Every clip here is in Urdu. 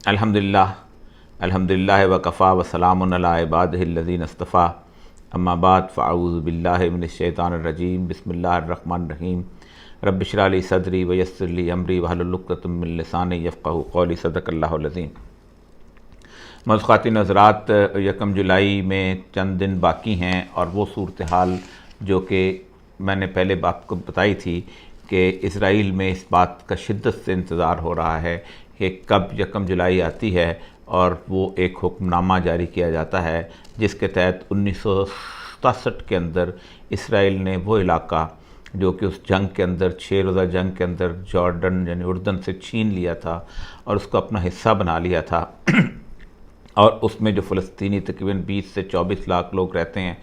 الحمدللہ وکفا وسلام علی عبادہ الذین اصطفیٰ اما بعد فاعوذ باللہ من الشیطان الرجیم بسم اللہ الرحمن الرحیم رب اشرح لی صدری ویسر لی امری واحلل عقدۃ من لسانی یفقہوا قولی صدق اللہ العظیم۔ معزز خواتین حضرات، 1 جولائی میں چند دن باقی ہیں اور وہ صورتحال جو کہ میں نے پہلے آپ کو بتائی تھی کہ اسرائیل میں اس بات کا شدت سے انتظار ہو رہا ہے کہ کب 1 جولائی آتی ہے اور وہ ایک حکم نامہ جاری کیا جاتا ہے جس کے تحت 1967 کے اندر اسرائیل نے وہ علاقہ جو کہ اس جنگ کے اندر 6 روزہ جنگ کے اندر جارڈن یعنی اردن سے چھین لیا تھا اور اس کو اپنا حصہ بنا لیا تھا اور اس میں جو فلسطینی تقریباً 20 سے 24 لاکھ لوگ رہتے ہیں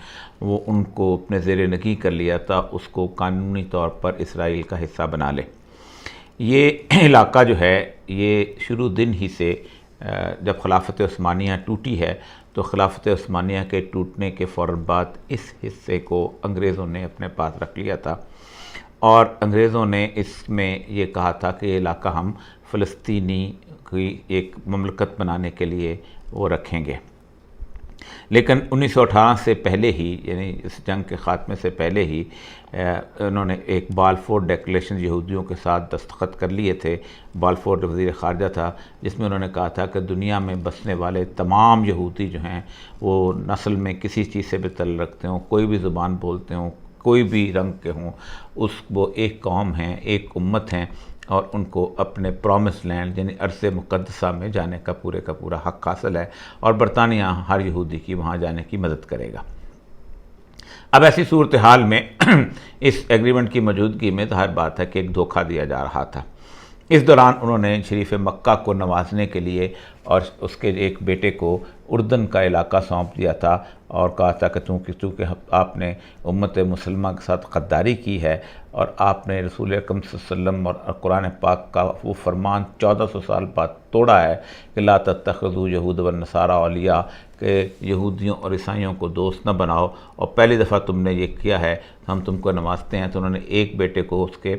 وہ ان کو اپنے زیر نگیں کر لیا تھا، اس کو قانونی طور پر اسرائیل کا حصہ بنا لے۔ یہ علاقہ جو ہے یہ شروع دن ہی سے جب خلافت عثمانیہ ٹوٹی ہے تو خلافت عثمانیہ کے ٹوٹنے کے فوراً بعد اس حصے کو انگریزوں نے اپنے پاس رکھ لیا تھا اور انگریزوں نے اس میں یہ کہا تھا کہ یہ علاقہ ہم فلسطینی کی ایک مملکت بنانے کے لیے وہ رکھیں گے۔ لیکن 1918 سے پہلے ہی یعنی اس جنگ کے خاتمے سے پہلے ہی انہوں نے ایک بالفور ڈیکلیریشن یہودیوں کے ساتھ دستخط کر لیے تھے۔ بالفور وزیر خارجہ تھا جس میں انہوں نے کہا تھا کہ دنیا میں بسنے والے تمام یہودی جو ہیں وہ نسل میں کسی چیز سے بھی تعلق رکھتے ہوں، کوئی بھی زبان بولتے ہوں، کوئی بھی رنگ کے ہوں، وہ ایک قوم ہیں، ایک امت ہیں اور ان کو اپنے پرومس لینڈ یعنی ارض مقدسہ میں جانے کا پورا حق حاصل ہے اور برطانیہ ہر یہودی کی وہاں جانے کی مدد کرے گا۔ اب ایسی صورتحال میں اس ایگریمنٹ کی موجودگی میں ظاہر بات ہے کہ ایک دھوکہ دیا جا رہا تھا۔ اس دوران انہوں نے شریف مکہ کو نوازنے کے لیے اور اس کے ایک بیٹے کو اردن کا علاقہ سونپ دیا تھا اور کہا تھا کہ چونکہ آپ نے امت مسلمہ کے ساتھ غداری کی ہے اور آپ نے رسول اکرم صلی اللہ علیہ وسلم اور قرآن پاک کا وہ فرمان 1400 سال بعد توڑا ہے کہ لا تتخذوا یہود والنصارى اولیاء، کہ یہودیوں اور عیسائیوں کو دوست نہ بناؤ، اور پہلی دفعہ تم نے یہ کیا ہے ہم تم کو نوازتے ہیں۔ تو انہوں نے ایک بیٹے کو اس کے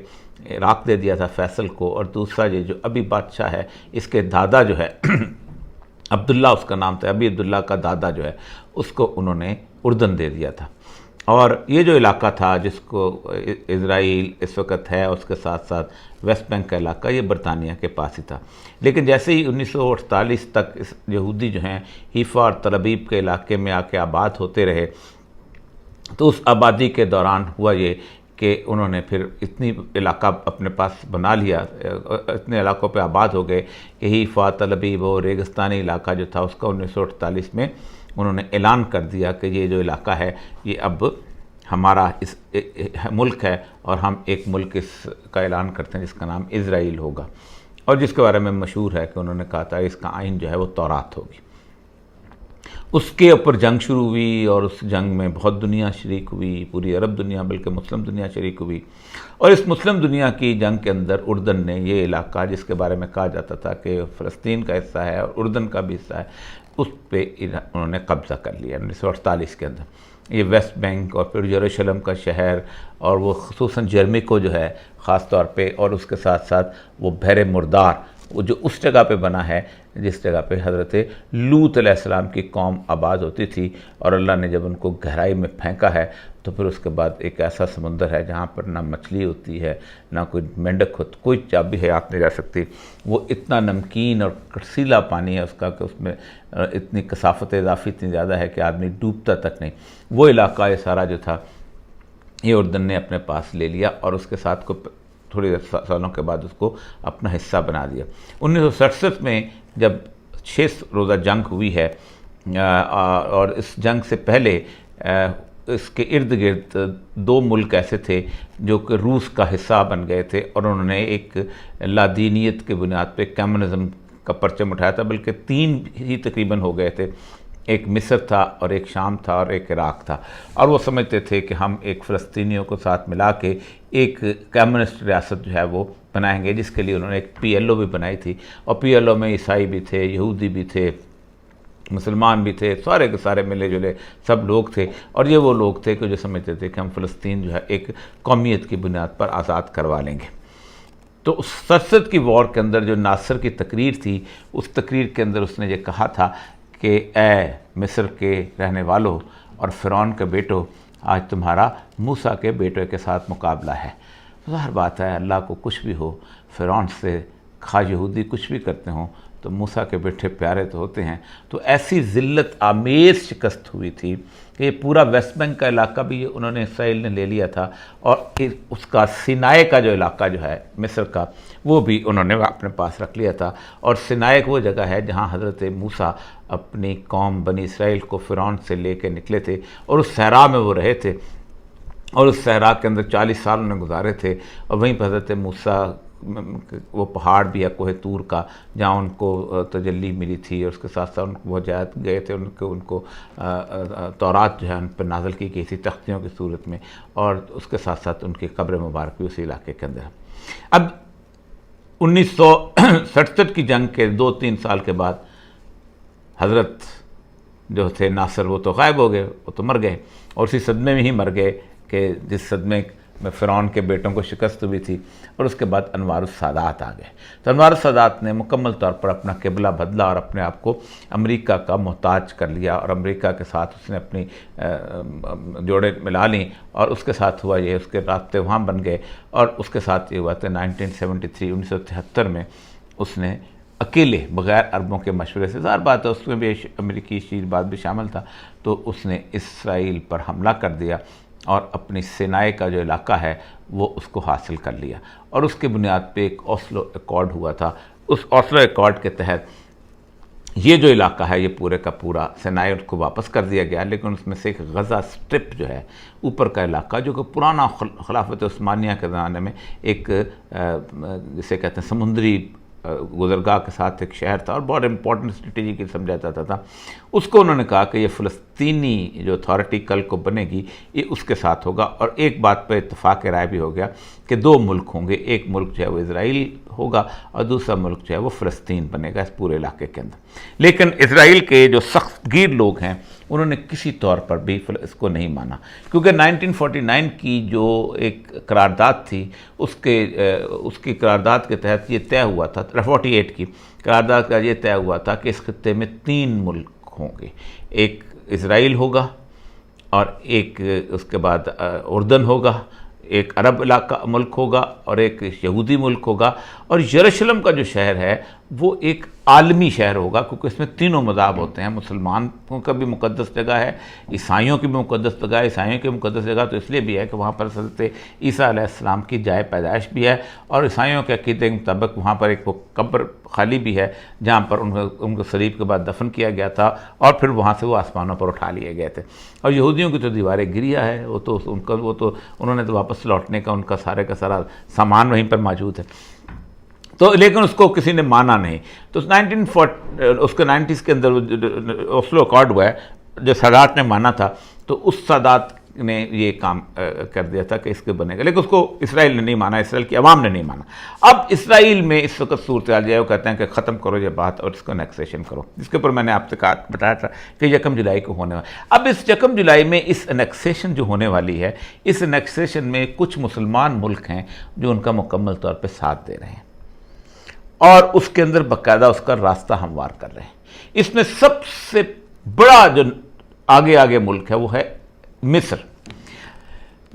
عراق دے دیا تھا فیصل کو، اور دوسرا یہ جو ابی بادشاہ ہے اس کے دادا جو ہے عبداللہ اس کا نام تھا، ابی عبداللہ کا دادا جو ہے اس کو انہوں نے اردن دے دیا تھا۔ اور یہ جو علاقہ تھا جس کو اسرائیل اس وقت ہے اس کے ساتھ ساتھ ویسٹ بینک کا علاقہ یہ برطانیہ کے پاس ہی تھا۔ لیکن جیسے ہی 1948 تک اس یہودی جو ہیں حیفا اور تل ابیب کے علاقے میں آ کے آباد ہوتے رہے تو اس آبادی کے دوران ہوا یہ کہ انہوں نے پھر اتنی علاقہ اپنے پاس بنا لیا، اتنے علاقوں پہ آباد ہو گئے کہ حیفا تل ابیب اور ریگستانی علاقہ جو تھا اس کا 1948 میں انہوں نے اعلان کر دیا کہ یہ جو علاقہ ہے یہ اب ہمارا اس ملک ہے اور ہم ایک ملک اس کا اعلان کرتے ہیں جس کا نام اسرائیل ہوگا، اور جس کے بارے میں مشہور ہے کہ انہوں نے کہا تھا اس کا آئین جو ہے وہ تورات ہوگی۔ اس کے اوپر جنگ شروع ہوئی اور اس جنگ میں بہت دنیا شریک ہوئی، پوری عرب دنیا بلکہ مسلم دنیا شریک ہوئی، اور اس مسلم دنیا کی جنگ کے اندر اردن نے یہ علاقہ جس کے بارے میں کہا جاتا تھا کہ فلسطین کا حصہ ہے اور اردن کا بھی حصہ ہے اس پہ انہوں نے قبضہ کر لیا 1948 کے اندر۔ یہ ویسٹ بینک اور پھر یروشلم کا شہر اور وہ خصوصاً جرمیکو جو ہے خاص طور پہ، اور اس کے ساتھ ساتھ وہ بحر مردار وہ جو اس جگہ پہ بنا ہے جس جگہ پہ حضرت لوط علیہ السلام کی قوم آباد ہوتی تھی، اور اللہ نے جب ان کو گہرائی میں پھینکا ہے تو پھر اس کے بعد ایک ایسا سمندر ہے جہاں پر نہ مچھلی ہوتی ہے نہ کوئی مینڈک ہوتی، کوئی چابی حیات نہیں رہ سکتی، وہ اتنا نمکین اور کسیلا پانی ہے اس کا کہ اس میں اتنی کثافت اضافی اتنی زیادہ ہے کہ آدمی ڈوبتا تک نہیں۔ وہ علاقہ یہ سارا جو تھا یہ اردن نے اپنے پاس لے لیا اور اس کے ساتھ کو تھوڑی سالوں کے بعد اس کو اپنا حصہ بنا دیا۔ 1967 میں جب 6 روزہ جنگ ہوئی ہے اور اس جنگ سے پہلے اس کے ارد گرد 2 ملک ایسے تھے جو کہ روس کا حصہ بن گئے تھے اور انہوں نے ایک لادینیت کے بنیاد پہ کمیونزم کا پرچم اٹھایا تھا، بلکہ 3 ہی تقریباً ہو گئے تھے، ایک مصر تھا اور ایک شام تھا اور ایک عراق تھا، اور وہ سمجھتے تھے کہ ہم ایک فلسطینیوں کو ساتھ ملا کے ایک کمیونسٹ ریاست جو ہے وہ بنائیں گے، جس کے لیے انہوں نے ایک PLO بھی بنائی تھی، اور PLO میں عیسائی بھی تھے، یہودی بھی تھے، مسلمان بھی تھے، سارے کے سارے ملے جلے سب لوگ تھے، اور یہ وہ لوگ تھے کہ جو سمجھتے تھے کہ ہم فلسطین جو ہے ایک قومیت کی بنیاد پر آزاد کروا لیں گے۔ تو اس سرسد کی وار کے اندر جو ناصر کی تقریر تھی، اس تقریر کے اندر اس نے یہ کہا تھا کہ اے مصر کے رہنے والوں اور فرعون کے بیٹوں، آج تمہارا موسیٰ کے بیٹے کے ساتھ مقابلہ ہے۔ ظاہر بات ہے اللہ کو کچھ بھی ہو، فرعون سے خواہ یہودی کچھ بھی کرتے ہوں تو موسیٰ کے بیٹے پیارے تو ہوتے ہیں۔ تو ایسی ذلت آمیز شکست ہوئی تھی کہ یہ پورا ویسٹ بینک کا علاقہ بھی انہوں نے اسرائیل نے لے لیا تھا، اور اس کا سینائے کا جو علاقہ جو ہے مصر کا، وہ بھی انہوں نے اپنے پاس رکھ لیا تھا۔ اور سینائے وہ جگہ ہے جہاں حضرت موسیٰ اپنی قوم بنی اسرائیل کو فرعون سے لے کے نکلے تھے، اور اس صحرا میں وہ رہے تھے، اور اس صحرا کے اندر 40 سال انہوں نے گزارے تھے۔ اور وہیں پر حضرت موسیٰ، وہ پہاڑ بھی ہے کوہ طور کا، جہاں ان کو تجلی ملی تھی، اور اس کے ساتھ ساتھ ان کو وہ جہت گئے تھے، ان کو تورات جو ہے ان پر نازل کی گئی تھی تختیوں کی صورت میں، اور اس کے ساتھ ساتھ ان کی قبر مبارک بھی اسی علاقے کے اندر ہے۔ اب 1967 کی جنگ کے 2-3 سال کے بعد حضرت جو تھے ناصر، وہ تو غائب ہو گئے، وہ تو مر گئے، اور اسی صدمے میں ہی مر گئے کہ جس صدمے میں فرعون کے بیٹوں کو شکست ہوئی تھی۔ اور اس کے بعد انوار السادات آ گئے۔ تو انوار السادات نے مکمل طور پر اپنا قبلہ بدلا اور اپنے آپ کو امریکہ کا محتاج کر لیا، اور امریکہ کے ساتھ اس نے اپنی جوڑے ملا لیں، اور اس کے ساتھ ہوا یہ، اس کے رابطے وہاں بن گئے، اور اس کے ساتھ یہ ہوا کہ 1973 میں اس نے اکیلے بغیر عربوں کے مشورے سے، ظاہر بات ہے اس میں بھی امریکی شیر بات بھی شامل تھا، تو اس نے اسرائیل پر حملہ کر دیا، اور اپنی سینائے کا جو علاقہ ہے وہ اس کو حاصل کر لیا۔ اور اس کے بنیاد پہ ایک اوسلو ایکارڈ ہوا تھا۔ اس اوسلو ایکارڈ کے تحت یہ جو علاقہ ہے یہ پورے کا پورا سینائے کو واپس کر دیا گیا، لیکن اس میں سے ایک غزہ سٹرپ جو ہے اوپر کا علاقہ، جو کہ پرانا خلافت عثمانیہ کے زمانے میں ایک جسے کہتے ہیں سمندری گزرگاہ کے ساتھ ایک شہر تھا، اور بہت امپورٹنٹ اسٹریٹجی سمجھا جاتا تھا، اس کو انہوں نے کہا کہ یہ فلسطینی جو اتھارٹی کل کو بنے گی یہ اس کے ساتھ ہوگا۔ اور ایک بات پہ اتفاق رائے بھی ہو گیا کہ 2 ملک ہوں گے، ایک ملک جو ہے وہ اسرائیل ہوگا، اور دوسرا ملک جو ہے وہ فلسطین بنے گا اس پورے علاقے کے اندر۔ لیکن اسرائیل کے جو سخت گیر لوگ ہیں انہوں نے کسی طور پر بھی اس کو نہیں مانا، کیونکہ 1949 کی جو ایک قرارداد تھی، اس کی قرارداد کے تحت یہ طے ہوا تھا، 48 کی قرارداد کا یہ طے ہوا تھا کہ اس خطے میں 3 ملک ہوں گے، ایک اسرائیل ہوگا، اور ایک اس کے بعد اردن ہوگا، ایک عرب علاقہ ملک ہوگا، اور ایک یہودی ملک ہوگا، اور یروشلم کا جو شہر ہے وہ ایک عالمی شہر ہوگا، کیونکہ اس میں تینوں مذاہب ہوتے ہیں، مسلمانوں کا بھی مقدس جگہ ہے، عیسائیوں کی بھی مقدس جگہ ہے۔ عیسائیوں کی مقدس جگہ تو اس لیے بھی ہے کہ وہاں پر حضرت عیسیٰ علیہ السلام کی جائے پیدائش بھی ہے، اور عیسائیوں کے عقیدے کے مطابق وہاں پر ایک وہ قبر خالی بھی ہے جہاں پر ان کو صلیب کے بعد دفن کیا گیا تھا، اور پھر وہاں سے وہ آسمانوں پر اٹھا لیے گئے تھے۔ اور یہودیوں کی تو دیوار گریا ہے، وہ تو انہوں نے تو واپس لوٹنے کا ان کا سارے کا سارا سامان وہیں پر موجود ہے، تو لیکن اس کو کسی نے مانا نہیں۔ تو اس کے 90s کے اندر اوسلو ایکارڈ ہوا ہے جو سادات نے مانا تھا، تو اس سادات نے یہ کام کر دیا تھا کہ اس کے بنے گا، لیکن اس کو اسرائیل نے نہیں مانا، اسرائیل کی عوام نے نہیں مانا۔ اب اسرائیل میں اس وقت صورتحال جو ہے وہ کہتے ہیں کہ ختم کرو یہ بات اور اس کو انیکسیشن کرو، جس کے اوپر میں نے آپ سے بتایا تھا کہ 1 جولائی کو ہونے والا۔ اب اس 1 جولائی میں اس انیکسیشن جو ہونے والی ہے، اس انیکسیشن میں کچھ مسلمان ملک ہیں جو ان کا مکمل طور پہ ساتھ دے رہے ہیں، اور اس کے اندر باقاعدہ اس کا راستہ ہموار کر رہے ہیں۔ اس میں سب سے بڑا جو آگے ملک ہے وہ ہے مصر۔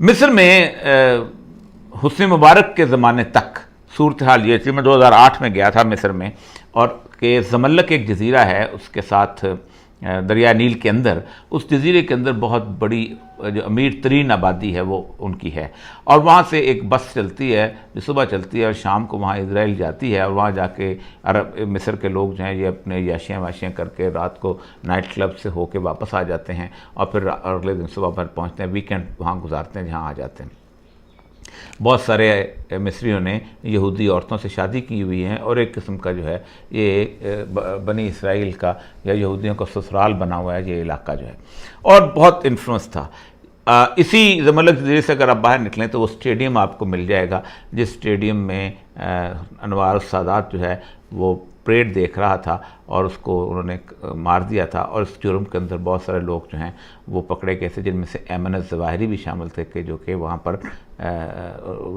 مصر میں حسنی مبارک کے زمانے تک صورتحال یہ تھی، میں 2008 میں گیا تھا مصر میں، اور کہ زملک ایک جزیرہ ہے اس کے ساتھ دریا نیل کے اندر، اس جزیرے کے اندر بہت بڑی جو امیر ترین آبادی ہے وہ ان کی ہے، اور وہاں سے ایک بس چلتی ہے جو صبح چلتی ہے اور شام کو وہاں اسرائیل جاتی ہے، اور وہاں جا کے مصر کے لوگ جو ہیں یہ اپنے یاشیاں واشیاں کر کے رات کو نائٹ کلب سے ہو کے واپس آ جاتے ہیں، اور پھر اگلے دن صبح پر پہنچتے ہیں، ویکینڈ وہاں گزارتے ہیں جہاں آ جاتے ہیں۔ بہت سارے مصریوں نے یہودی عورتوں سے شادی کی ہوئی ہیں، اور ایک قسم کا جو ہے یہ بنی اسرائیل کا یا یہودیوں کا سسرال بنا ہوا ہے یہ علاقہ جو ہے، اور بہت انفلوئنس تھا۔ اسی زملک جزیرے سے اگر آپ باہر نکلیں تو وہ اسٹیڈیم آپ کو مل جائے گا، جس اسٹیڈیم میں انوار السادات جو ہے وہ پریڈ دیکھ رہا تھا اور اس کو انہوں نے مار دیا تھا، اور اس جرم کے اندر بہت سارے لوگ جو ہیں وہ پکڑے گئے تھے، جن میں سے ایمن الظواہری بھی شامل تھے کہ جو کہ وہاں پر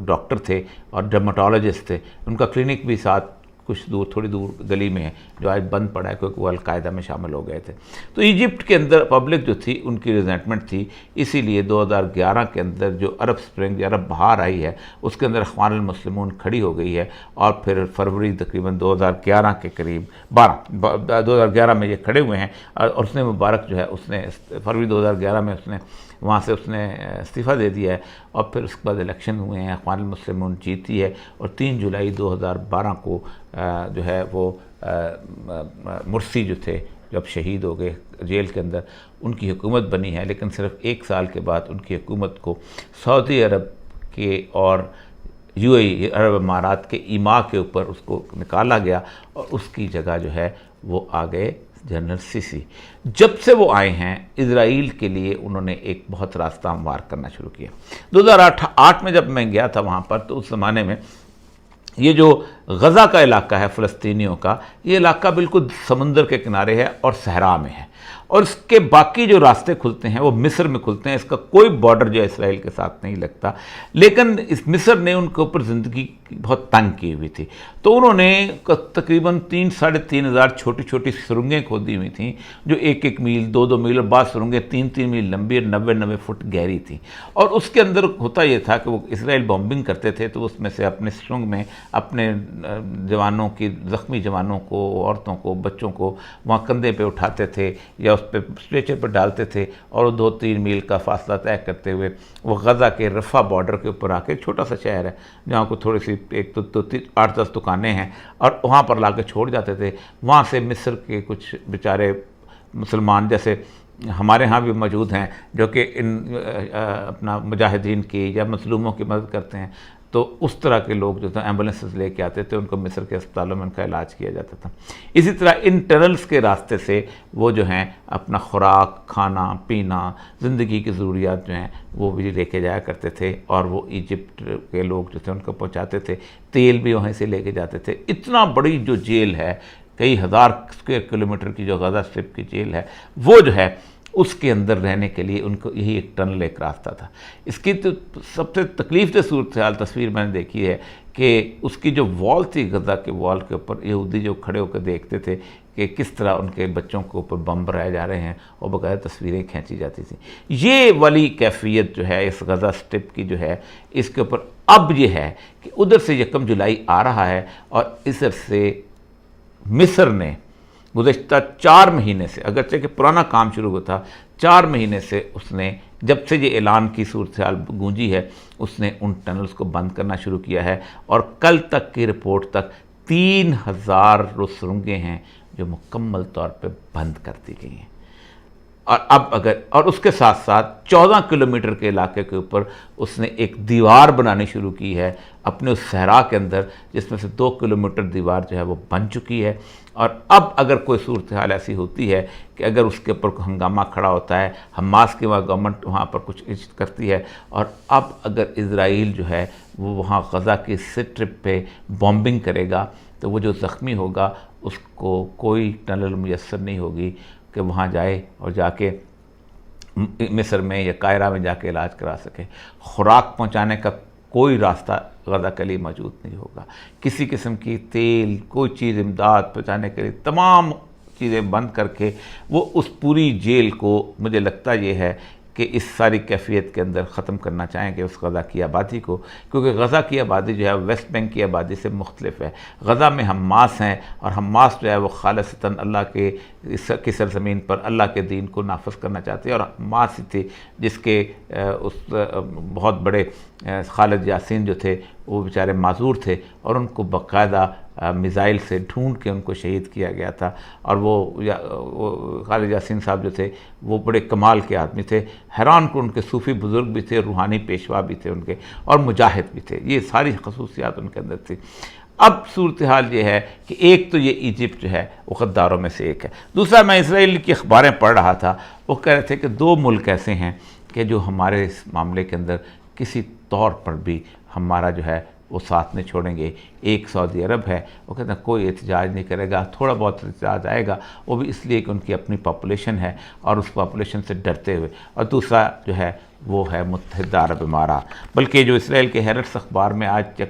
ڈاکٹر تھے اور ڈرماٹولوجسٹ تھے. ان کا کلینک بھی ساتھ کچھ دور، تھوڑی دور گلی میں ہے، جو آج بند پڑا ہے کیونکہ وہ القاعدہ میں شامل ہو گئے تھے. تو ایجپٹ کے اندر پبلک جو تھی ان کی ریزنٹمنٹ تھی، اسی لیے 2011 کے اندر جو عرب سپرنگ یا عرب بہار آئی ہے اس کے اندر اخوان المسلمون کھڑی ہو گئی ہے، اور پھر فروری تقریباً 2011 کے قریب 2011 میں یہ کھڑے ہوئے ہیں. اور اس نے مبارک جو ہے اس نے فروری 2011 میں اس نے وہاں سے اس نے استعفیٰ دے دیا ہے، اور پھر اس کے بعد الیکشن ہوئے ہیں، اخوان المسلمون جیتی ہے، اور 3 جولائی 2012 کو جو ہے وہ مرسی جو تھے جو اب شہید ہو گئے جیل کے اندر، ان کی حکومت بنی ہے. لیکن صرف 1 سال کے بعد ان کی حکومت کو سعودی عرب کے اور UAE عرب امارات کے ایما کے اوپر اس کو نکالا گیا، اور اس کی جگہ جو ہے وہ آ گئے جنرل سیسی. جب سے وہ آئے ہیں اسرائیل کے لیے انہوں نے ایک بہت راستہ ہموار کرنا شروع کیا. 2008 میں جب میں گیا تھا وہاں پر، تو اس زمانے میں یہ جو غزہ کا علاقہ ہے فلسطینیوں کا، یہ علاقہ بالکل سمندر کے کنارے ہے اور صحرا میں ہے، اور اس کے باقی جو راستے کھلتے ہیں وہ مصر میں کھلتے ہیں. اس کا کوئی بارڈر جو ہے اسرائیل کے ساتھ نہیں لگتا. لیکن اس مصر نے ان کے اوپر زندگی بہت تنگ کی ہوئی تھی، تو انہوں نے تقریباً 3-3.5 ہزار چھوٹی چھوٹی سرنگیں کھودی ہوئی تھیں، جو 1-1 میل 2-2 میل اور بعض سرنگیں 3-3 میل لمبی اور 90-90 فٹ گہری تھیں. اور اس کے اندر ہوتا یہ تھا کہ وہ اسرائیل بمبنگ کرتے تھے تو اس میں سے اپنے سرنگ میں اپنے جوانوں کی، زخمی جوانوں کو، عورتوں کو، بچوں کو وہاں کندھے پہ اٹھاتے تھے یا اس پہ اسٹریچر پر ڈالتے تھے، اور 2-3 میل کا فاصلہ طے کرتے ہوئے وہ غزہ کے رفح بارڈر کے اوپر آ کے، ایک چھوٹا سا شہر ہے جہاں کو تھوڑی سی 8-10 دکانیں ہیں، اور وہاں پر لا کے چھوڑ جاتے تھے. وہاں سے مصر کے کچھ بیچارے مسلمان جیسے ہمارے ہاں بھی موجود ہیں جو کہ ان اپنا مجاہدین کی یا مظلوموں کی مدد کرتے ہیں، تو اس طرح کے لوگ جو تھے ایمبولینسز لے کے آتے تھے، ان کو مصر کے اسپتالوں میں ان کا علاج کیا جاتا تھا. اسی طرح ان ٹنلز کے راستے سے وہ جو ہیں اپنا خوراک، کھانا پینا، زندگی کی ضروریات جو ہیں وہ بھی لے کے جایا کرتے تھے، اور وہ ایجپٹ کے لوگ جو تھے ان کو پہنچاتے تھے. تیل بھی وہیں سے لے کے جاتے تھے. اتنا بڑی جو جیل ہے، کئی ہزار اسکوائر کلومیٹر کی جو غزہ اسٹرپ کی جیل ہے، وہ جو ہے اس کے اندر رہنے کے لیے ان کو یہی ایک ٹنل ایک راستہ تھا. اس کی تو سب سے تکلیف دہ صورتحال تصویر میں نے دیکھی ہے کہ اس کی جو وال تھی، غزہ کے وال کے اوپر یہودی جو کھڑے ہو کر دیکھتے تھے کہ کس طرح ان کے بچوں کے اوپر بم برائے جا رہے ہیں، اور بغیر تصویریں کھینچی جاتی تھیں. یہ والی کیفیت جو ہے اس غزہ اسٹرپ کی جو ہے، اس کے اوپر اب یہ ہے کہ ادھر سے 1 جولائی آ رہا ہے، اور ادھر سے مصر نے گزشتہ 4 مہینے سے، اگرچہ کہ پرانا کام شروع ہوا تھا، 4 مہینے سے اس نے، جب سے یہ اعلان کی صورتحال گونجی ہے، اس نے ان ٹنلز کو بند کرنا شروع کیا ہے. اور کل تک کی رپورٹ تک 3000 سرنگیں ہیں جو مکمل طور پہ بند کر دی گئی ہیں. اور اس کے ساتھ ساتھ 14 کلومیٹر کے علاقے کے اوپر اس نے ایک دیوار بنانی شروع کی ہے اپنے اس صحرا کے اندر، جس میں سے 2 کلومیٹر دیوار جو ہے وہ بن چکی ہے. اور اب اگر کوئی صورتحال ایسی ہوتی ہے کہ اگر اس کے اوپر کوئی ہنگامہ کھڑا ہوتا ہے، حماس کی گورنمنٹ وہاں پر کچھ کرتی ہے، اور اب اگر اسرائیل جو ہے وہ وہاں غزہ کی اسٹرپ پہ بمبنگ کرے گا، تو وہ جو زخمی ہوگا اس کو کوئی ٹنل میسر نہیں ہوگی کہ وہاں جائے اور جا کے مصر میں یا قاہرہ میں جا کے علاج کرا سکے. خوراک پہنچانے کا کوئی راستہ غزہ کے لیے موجود نہیں ہوگا. کسی قسم کی تیل، کوئی چیز امداد پہنچانے کے لیے تمام چیزیں بند کر کے وہ اس پوری جیل کو، مجھے لگتا یہ ہے کہ اس ساری کیفیت کے اندر ختم کرنا چاہیں گے اس غزہ کی آبادی کو، کیونکہ غزہ کی آبادی جو ہے ویسٹ بینک کی آبادی سے مختلف ہے. غزہ میں حماس ہیں، اور حماس جو ہے وہ خالصتاً اللہ کی سرزمین پر اللہ کے دین کو نافذ کرنا چاہتے ہیں. اور حماس ہی تھی جس کے اس بہت بڑے خالد یاسین جو تھے وہ بیچارے معذور تھے، اور ان کو باقاعدہ میزائل سے ڈھونڈ کے ان کو شہید کیا گیا تھا. اور وہ خالد یاسین صاحب جو تھے وہ بڑے کمال کے آدمی تھے، حیران کن ان کے صوفی بزرگ بھی تھے، روحانی پیشوا بھی تھے ان کے، اور مجاہد بھی تھے. یہ ساری خصوصیات ان کے اندر تھی. اب صورتحال یہ ہے کہ ایک تو یہ ایجپٹ جو ہے وہ غداروں میں سے ایک ہے. دوسرا، میں اسرائیل کی اخباریں پڑھ رہا تھا، وہ کہہ رہے تھے کہ 2 ملک ایسے ہیں کہ جو ہمارے اس معاملے کے اندر کسی طور پر بھی ہمارا جو ہے وہ ساتھ نہیں چھوڑیں گے۔ ایک سعودی عرب ہے، وہ کہتے ہیں کوئی احتجاج نہیں کرے گا، تھوڑا بہت احتجاج آئے گا، وہ بھی اس لیے کہ ان کی اپنی پاپولیشن ہے اور اس پاپولیشن سے ڈرتے ہوئے، اور دوسرا جو ہے وہ ہے متحدہ عرب امارات۔ بلکہ جو اسرائیل کے ہیرٹس اخبار میں آج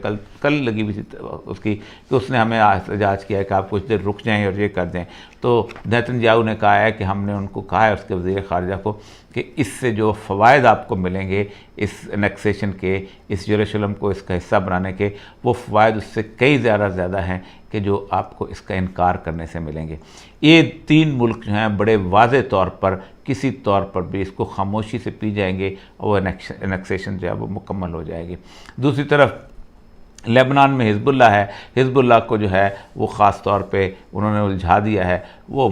کل لگی ہوئی تھی اس کی کہ اس نے ہمیں احتجاج کیا ہے کہ آپ کچھ دیر رک جائیں اور یہ کر دیں، تو نیتن یاہو نے کہا ہے کہ ہم نے ان کو کہا ہے، اس کے وزیر خارجہ کو، کہ اس سے جو فوائد آپ کو ملیں گے اس انیکسیشن کے، اس یروشلم کو اس کا حصہ بنانے کے، وہ فوائد اس سے کئی زیادہ ہیں کہ جو آپ کو اس کا انکار کرنے سے ملیں گے۔ یہ 3 ملک جو ہیں بڑے واضح طور پر کسی طور پر بھی اس کو خاموشی سے پی جائیں گے اور وہ انیکسیشن جو ہے وہ مکمل ہو جائے گی۔ دوسری طرف لبنان میں حزب اللہ ہے، حزب اللہ کو جو ہے وہ خاص طور پہ انہوں نے الجھا دیا ہے، وہ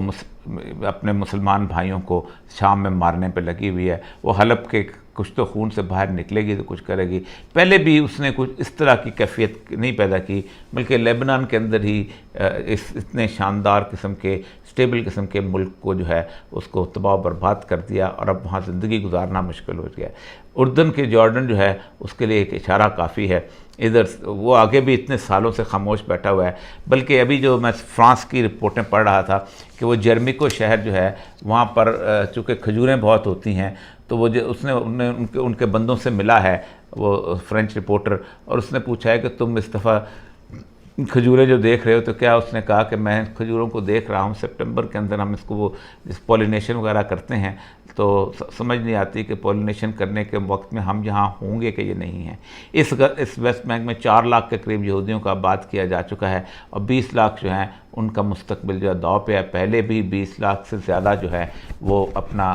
اپنے مسلمان بھائیوں کو شام میں مارنے پہ لگی ہوئی ہے۔ وہ حلب کے کچھ تو خون سے باہر نکلے گی تو کچھ کرے گی۔ پہلے بھی اس نے کچھ اس طرح کی کیفیت نہیں پیدا کی، بلکہ لبنان کے اندر ہی اتنے شاندار قسم کے اسٹیبل قسم کے ملک کو جو ہے اس کو تباہ و برباد کر دیا، اور اب وہاں زندگی گزارنا مشکل ہو گیا۔ اردن کے جارڈن جو ہے اس کے لیے ایک اشارہ کافی ہے، ادھر وہ آگے بھی اتنے سالوں سے خاموش بیٹھا ہوا ہے۔ بلکہ ابھی جو میں فرانس کی رپورٹیں پڑھ رہا تھا کہ وہ جرمیکو شہر جو ہے وہاں پر چونکہ کھجوریں بہت ہوتی ہیں، تو وہ اس نے ان کے بندوں سے ملا ہے، وہ فرینچ رپورٹر، اور اس نے پوچھا ہے کہ تم اس دفعہ کھجوریں جو دیکھ رہے ہو تو کیا؟ اس نے کہا کہ میں کھجوروں کو دیکھ رہا ہوں، سپٹمبر کے اندر ہم اس کو وہ پولینیشن وغیرہ کرتے ہیں تو سمجھ نہیں آتی کہ پولینیشن کرنے کے وقت میں ہم یہاں ہوں گے کہ یہ نہیں ہیں۔ اس ویسٹ بینک میں 4 لاکھ کے قریب یہودیوں کا آباد کیا جا چکا ہے، اور 20 لاکھ جو ہیں ان کا مستقبل جو ہے داؤ پہ ہے۔ پہلے بھی 20 لاکھ سے زیادہ جو ہے وہ اپنا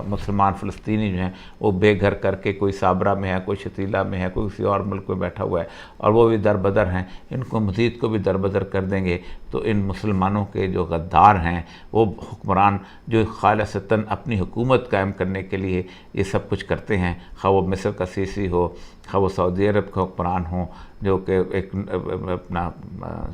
مسلمان فلسطینی جو ہیں وہ بے گھر کر کے، کوئی صابرہ میں ہے، کوئی شتیلہ میں ہے، کوئی کسی اور ملک میں بیٹھا ہوا ہے، اور وہ بھی دربدر ہیں۔ ان کو مزید کو بھی دربدر کر دیں گے تو ان مسلمانوں کے جو غدار ہیں وہ حکمران جو خالصتاً اپنی حکومت قائم کرنے کے لیے یہ سب کچھ کرتے ہیں، خواہ وہ مصر کا سیسی ہو، خواہ وہ سعودی عرب کا حکمران ہوں جو کہ ایک اپنا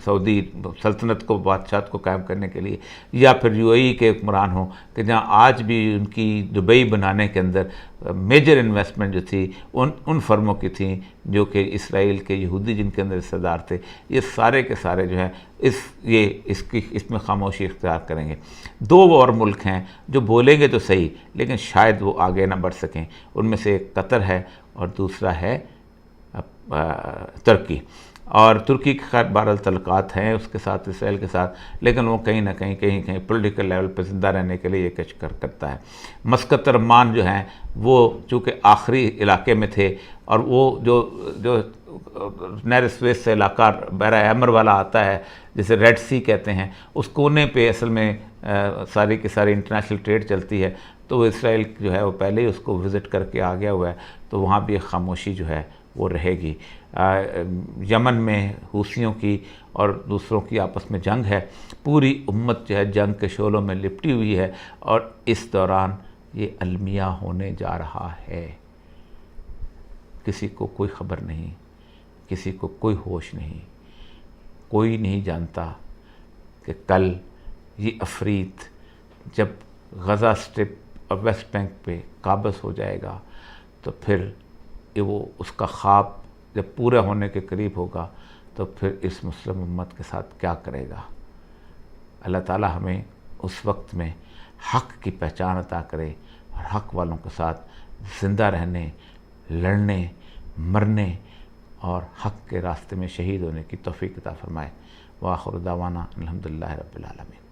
سعودی سلطنت کو، بادشاہت کو قائم کرنے کے لیے، یا پھر UAE کے حکمران ہوں کہ جہاں آج بھی ان کی دبئی بنانے کے اندر میجر انویسٹمنٹ جو تھی ان فرموں کی تھیں جو کہ اسرائیل کے یہودی جن کے اندر حصہ دار تھے۔ یہ سارے کے سارے جو ہیں اس میں خاموشی اختیار کریں گے۔ 2 اور ملک ہیں جو بولیں گے تو صحیح لیکن شاید وہ آگے نہ بڑھ سکیں، ان میں سے ایک قطر ہے اور دوسرا ہے ترکی۔ اور ترکی کے خیر بہرحال تعلقات ہیں اس کے ساتھ، اسرائیل کے ساتھ، لیکن وہ کہیں نہ کہیں پولیٹیکل لیول پہ زندہ رہنے کے لیے یہ کچھ کرتا ہے۔ مسقط عمان جو ہیں وہ چونکہ آخری علاقے میں تھے، اور وہ جو نہر سویس سے علاقہ بحر احمر والا آتا ہے جسے ریڈ سی کہتے ہیں، اس کونے پہ اصل میں ساری کی ساری انٹرنیشنل ٹریڈ چلتی ہے، تو اسرائیل جو ہے وہ پہلے ہی اس کو وزٹ کر کے آ گیا ہوا ہے، تو وہاں بھی ایک خاموشی جو ہے وہ رہے گی۔ یمن میں حوثیوں کی اور دوسروں کی آپس میں جنگ ہے، پوری امت جو ہے جنگ کے شعلوں میں لپٹی ہوئی ہے، اور اس دوران یہ المیہ ہونے جا رہا ہے۔ کسی کو کوئی خبر نہیں، کسی کو کوئی ہوش نہیں، کوئی نہیں جانتا کہ کل یہ عفریت جب غزہ اسٹرپ اور ویسٹ بینک پہ قابض ہو جائے گا تو پھر وہ اس کا خواب جب پورا ہونے کے قریب ہوگا تو پھر اس مسلم امت کے ساتھ کیا کرے گا۔ اللہ تعالی ہمیں اس وقت میں حق کی پہچان عطا کرے اور حق والوں کے ساتھ زندہ رہنے، لڑنے، مرنے اور حق کے راستے میں شہید ہونے کی توفیق عطا فرمائے۔ وآخر دعوانا الحمدللہ رب العالمین۔